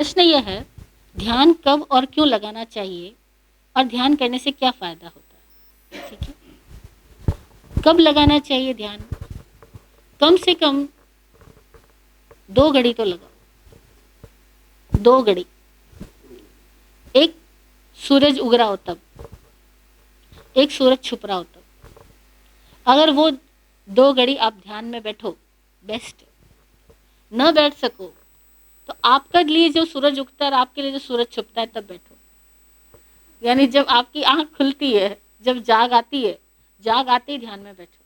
प्रश्न यह है, ध्यान कब और क्यों लगाना चाहिए और ध्यान करने से क्या फ़ायदा होता है। ठीक है, कब लगाना चाहिए ध्यान? कम से कम 2 घड़ी तो लगाओ, 2 घड़ी। एक सूरज उग रहा हो तब, एक सूरज छुप रहा हो तब। अगर वो 2 घड़ी आप ध्यान में बैठो, बेस्ट। न बैठ सको तो आपके लिए जो सूरज उगता है और आपके लिए जो सूरज छुपता है तब बैठो। यानी जब आपकी आंख खुलती है, जब जाग आती है, जाग आते ही ध्यान में बैठो।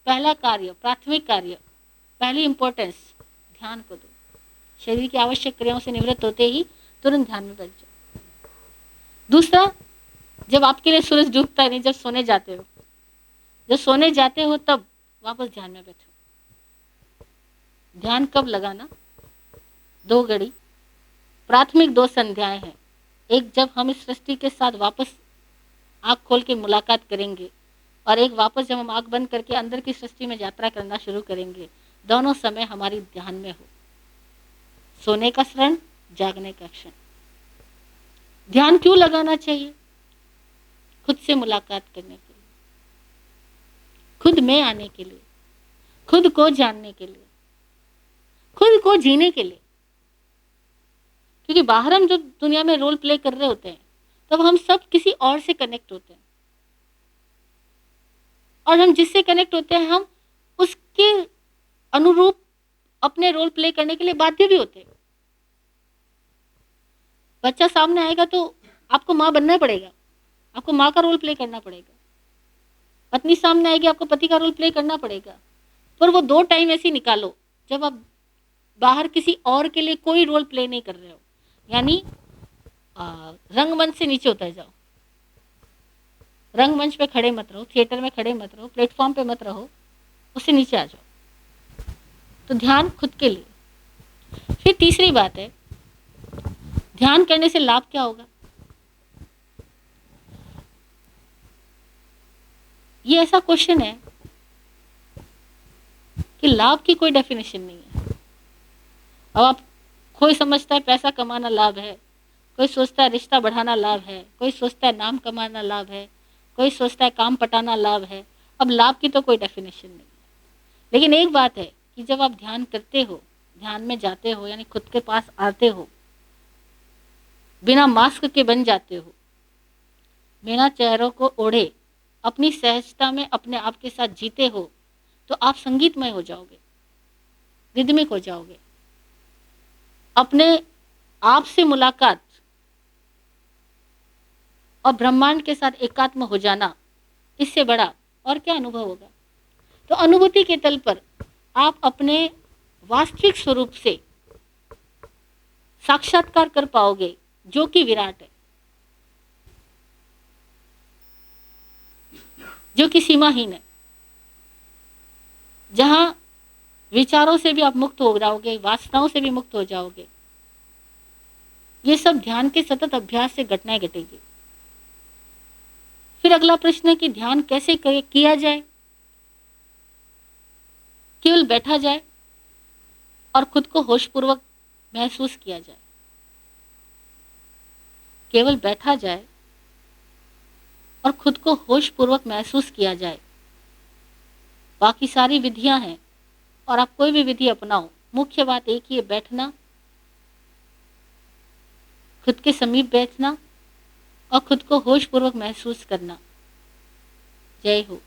पहला कार्य, प्राथमिक कार्य, पहली इंपॉर्टेंस ध्यान को दो। शरीर की आवश्यक क्रियाओं से निवृत्त होते ही तुरंत ध्यान में बैठ जाओ। दूसरा, जब आपके लिए सूरज डूबता है, नहीं, जब सोने जाते हो, जब सोने जाते हो तब वापस ध्यान में बैठो। ध्यान कब लगाना? 2 घड़ी। प्राथमिक 2 संध्याएं हैं। एक जब हम इस सृष्टि के साथ वापस आँख खोल के मुलाकात करेंगे, और एक वापस जब हम आँख बंद करके अंदर की सृष्टि में यात्रा करना शुरू करेंगे। दोनों समय हमारी ध्यान में हो, सोने का क्षण, जागने का क्षण। ध्यान क्यों लगाना चाहिए? खुद से मुलाकात करने के लिए, खुद में आने के लिए, खुद को जानने के लिए, खुद को जीने के लिए। क्योंकि बाहर हम जो दुनिया में रोल प्ले कर रहे होते हैं, तब हम सब किसी और से कनेक्ट होते हैं, और हम जिससे कनेक्ट होते हैं हम उसके अनुरूप अपने रोल प्ले करने के लिए बाध्य भी होते हैं। बच्चा सामने आएगा तो आपको माँ बनना पड़ेगा, आपको माँ का रोल प्ले करना पड़ेगा। पत्नी सामने आएगी, आपको पति का रोल प्ले करना पड़ेगा। पर वो 2 टाइम ऐसे निकालो जब आप बाहर किसी और के लिए कोई रोल प्ले नहीं कर रहे हो। यानी रंगमंच से नीचे उतर जाओ, रंगमंच पे खड़े मत रहो, थिएटर में खड़े मत रहो, प्लेटफॉर्म पे मत रहो, उससे नीचे आ जाओ। तो ध्यान खुद के लिए। फिर तीसरी बात है, ध्यान करने से लाभ क्या होगा? ये ऐसा क्वेश्चन है कि लाभ की कोई डेफिनेशन नहीं है। अब आप, कोई समझता है पैसा कमाना लाभ है, कोई सोचता है रिश्ता बढ़ाना लाभ है, कोई सोचता है नाम कमाना लाभ है, कोई सोचता है काम पटाना लाभ है। अब लाभ की तो कोई डेफिनेशन नहीं। लेकिन एक बात है कि जब आप ध्यान करते हो, ध्यान में जाते हो, यानी खुद के पास आते हो, बिना मास्क के बन जाते हो, बिना चेहरों को ओढ़े अपनी सहजता में अपने आप के साथ जीते हो, तो आप संगीतमय हो जाओगे, रिदमिक हो जाओगे। अपने आप से मुलाकात और ब्रह्मांड के साथ एकात्म हो जाना, इससे बड़ा और क्या अनुभव होगा? तो अनुभूति के तल पर आप अपने वास्तविक स्वरूप से साक्षात्कार कर पाओगे, जो कि विराट है, जो कि सीमाहीन है, जहां विचारों से भी आप मुक्त हो जाओगे, वासनाओं से भी मुक्त हो जाओगे। ये सब ध्यान के सतत अभ्यास से घटनाएं घटेगी। फिर अगला प्रश्न है कि ध्यान कैसे किया जाए? केवल बैठा जाए और खुद को होशपूर्वक महसूस किया जाए। केवल बैठा जाए और खुद को होशपूर्वक महसूस किया जाए। बाकी सारी विधियां हैं, और आप कोई भी विधि अपनाओ, मुख्य बात एक ही है, बैठना, खुद के समीप बैठना और खुद को होशपूर्वक महसूस करना। जय हो।